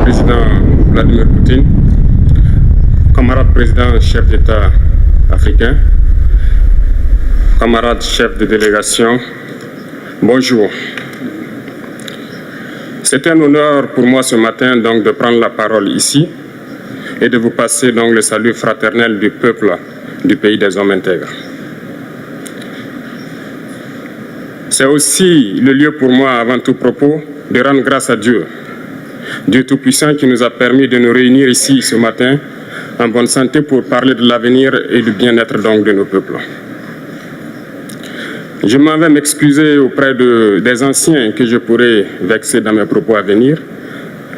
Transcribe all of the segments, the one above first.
président Vladimir Poutine, camarades présidents chefs d'État africains, camarades chefs de délégation, bonjour. C'est un honneur pour moi ce matin donc de prendre la parole ici et de vous passer donc le salut fraternel du peuple du pays des hommes intègres. C'est aussi le lieu pour moi, avant tout propos, de rendre grâce à Dieu, Dieu Tout-Puissant qui nous a permis de nous réunir ici ce matin en bonne santé pour parler de l'avenir et du bien-être donc de nos peuples. Je m'en vais m'excuser auprès des anciens que je pourrais vexer dans mes propos à venir.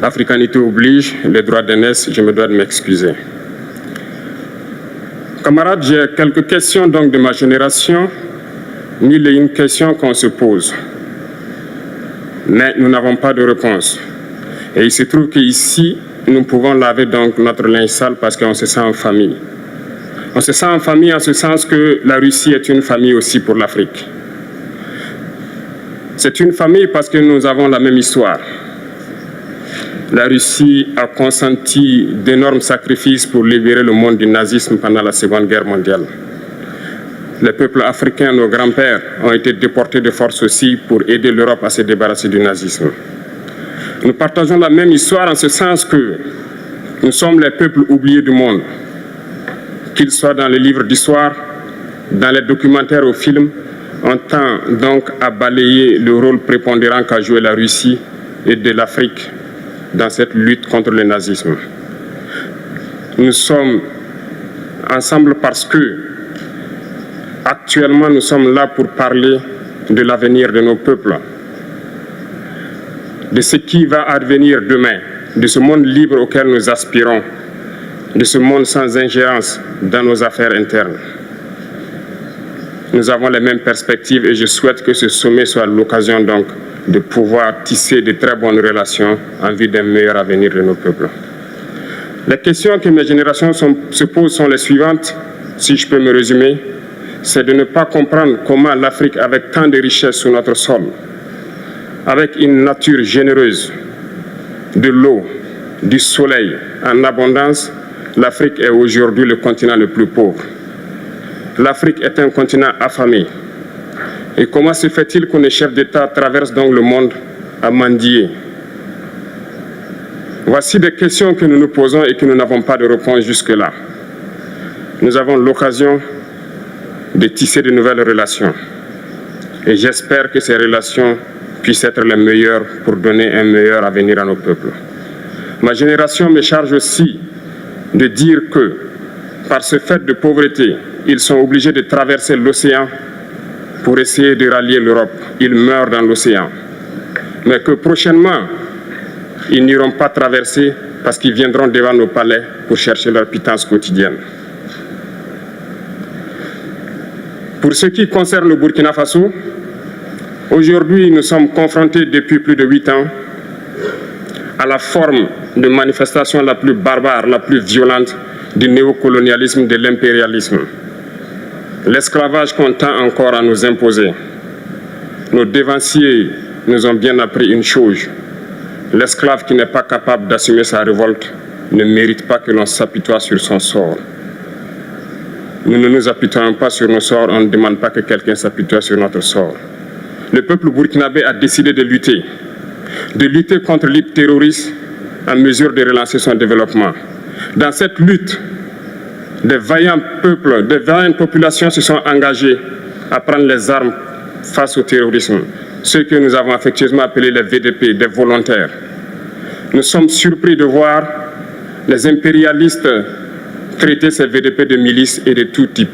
L'africanité oblige, les droits d'aînesse, je me dois de m'excuser. Camarades, j'ai quelques questions donc de ma génération, mille et une questions qu'on se pose. Mais nous n'avons pas de réponse. Et il se trouve qu'ici, nous pouvons laver donc notre linge sale parce qu'on se sent en famille. On se sent en famille en ce sens que la Russie est une famille aussi pour l'Afrique. C'est une famille parce que nous avons la même histoire. La Russie a consenti d'énormes sacrifices pour libérer le monde du nazisme pendant la Seconde Guerre mondiale. Les peuples africains, nos grands-pères, ont été déportés de force aussi pour aider l'Europe à se débarrasser du nazisme. Nous partageons la même histoire en ce sens que nous sommes les peuples oubliés du monde, qu'ils soient dans les livres d'histoire, dans les documentaires ou films. On tend donc à balayer le rôle prépondérant qu'a joué la Russie et de l'Afrique dans cette lutte contre le nazisme. Nous sommes ensemble parce que actuellement nous sommes là pour parler de l'avenir de nos peuples, de ce qui va advenir demain, de ce monde libre auquel nous aspirons, de ce monde sans ingérence dans nos affaires internes. Nous avons les mêmes perspectives et je souhaite que ce sommet soit l'occasion donc de pouvoir tisser de très bonnes relations en vue d'un meilleur avenir de nos peuples. Les questions que mes générations se posent sont les suivantes, si je peux me résumer. C'est de ne pas comprendre comment l'Afrique, avec tant de richesses sur notre sol, avec une nature généreuse, de l'eau, du soleil en abondance, l'Afrique est aujourd'hui le continent le plus pauvre. L'Afrique est un continent affamé. Et comment se fait-il que les chefs d'État traversent donc le monde à mendier? Voici des questions que nous nous posons et que nous n'avons pas de réponse jusque-là. Nous avons l'occasion de tisser de nouvelles relations. Et j'espère que ces relations puissent être les meilleures pour donner un meilleur avenir à nos peuples. Ma génération me charge aussi de dire que, par ce fait de pauvreté, ils sont obligés de traverser l'océan pour essayer de rallier l'Europe. Ils meurent dans l'océan. Mais que prochainement, ils n'iront pas traverser parce qu'ils viendront devant nos palais pour chercher leur pitance quotidienne. Pour ce qui concerne le Burkina Faso, aujourd'hui, nous sommes confrontés depuis plus de 8 ans à la forme de manifestation la plus barbare, la plus violente du néocolonialisme, de l'impérialisme. L'esclavage qu'on tend encore à nous imposer. Nos dévanciers nous ont bien appris une chose. L'esclave qui n'est pas capable d'assumer sa révolte ne mérite pas que l'on s'apitoie sur son sort. Nous ne nous apitoyons pas sur nos sorts, on ne demande pas que quelqu'un s'apitoie sur notre sort. Le peuple burkinabé a décidé de lutter contre l'île terroriste en mesure de relancer son développement. Dans cette lutte, des vaillants peuples, des vaillantes populations se sont engagées à prendre les armes face au terrorisme, ceux que nous avons affectueusement appelés les VDP, des volontaires. Nous sommes surpris de voir les impérialistes traiter ces VDP de milices et de tout type.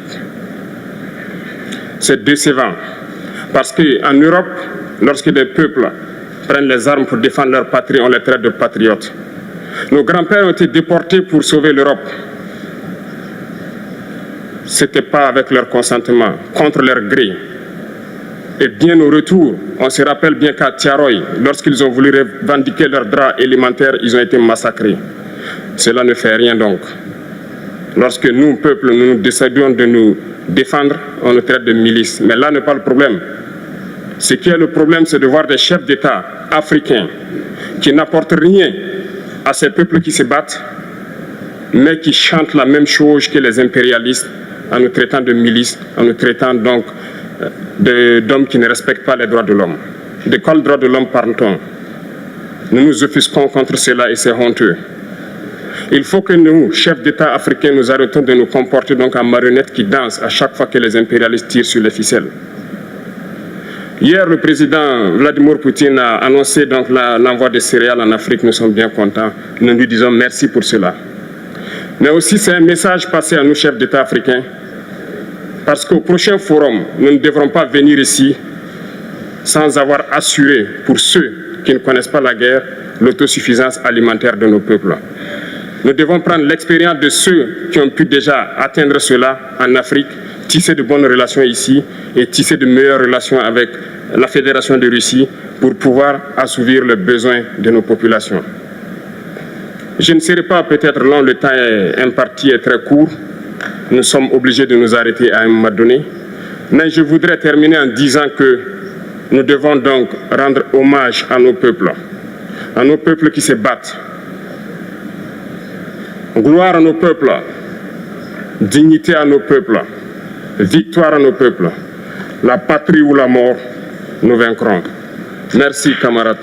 C'est décevant, parce qu'en Europe, lorsque des peuples prennent les armes pour défendre leur patrie, on les traite de patriotes. Nos grands-pères ont été déportés pour sauver l'Europe. Ce n'était pas avec leur consentement, contre leur gré. Et bien au retour, on se rappelle bien qu'à Tiaroy, lorsqu'ils ont voulu revendiquer leurs droits élémentaires, ils ont été massacrés. Cela ne fait rien donc. Lorsque nous, peuple, nous décidons de nous défendre, on nous traite de milices. Mais là n'est pas le problème. Ce qui est le problème, c'est de voir des chefs d'État africains qui n'apportent rien à ces peuples qui se battent, mais qui chantent la même chose que les impérialistes en nous traitant de milices, en nous traitant donc d'hommes qui ne respectent pas les droits de l'homme. De quels droits de l'homme parle-t-on? Nous nous offusquons contre cela et c'est honteux. Il faut que nous, chefs d'État africains, nous arrêtons de nous comporter donc en marionnettes qui dansent à chaque fois que les impérialistes tirent sur les ficelles. Hier, le président Vladimir Poutine a annoncé donc l'envoi de céréales en Afrique. Nous sommes bien contents. Nous lui disons merci pour cela. Mais aussi, c'est un message passé à nous, chefs d'État africains, parce qu'au prochain forum, nous ne devrons pas venir ici sans avoir assuré, pour ceux qui ne connaissent pas la guerre, l'autosuffisance alimentaire de nos peuples. Nous devons prendre l'expérience de ceux qui ont pu déjà atteindre cela en Afrique, tisser de bonnes relations ici et tisser de meilleures relations avec la Fédération de Russie pour pouvoir assouvir les besoins de nos populations. Je ne serai pas peut-être long, le temps imparti est très court. Nous sommes obligés de nous arrêter à un moment donné. Mais je voudrais terminer en disant que nous devons donc rendre hommage à nos peuples qui se battent. Gloire à nos peuples, dignité à nos peuples, victoire à nos peuples. La patrie ou la mort, nous vaincrons. Merci, camarades.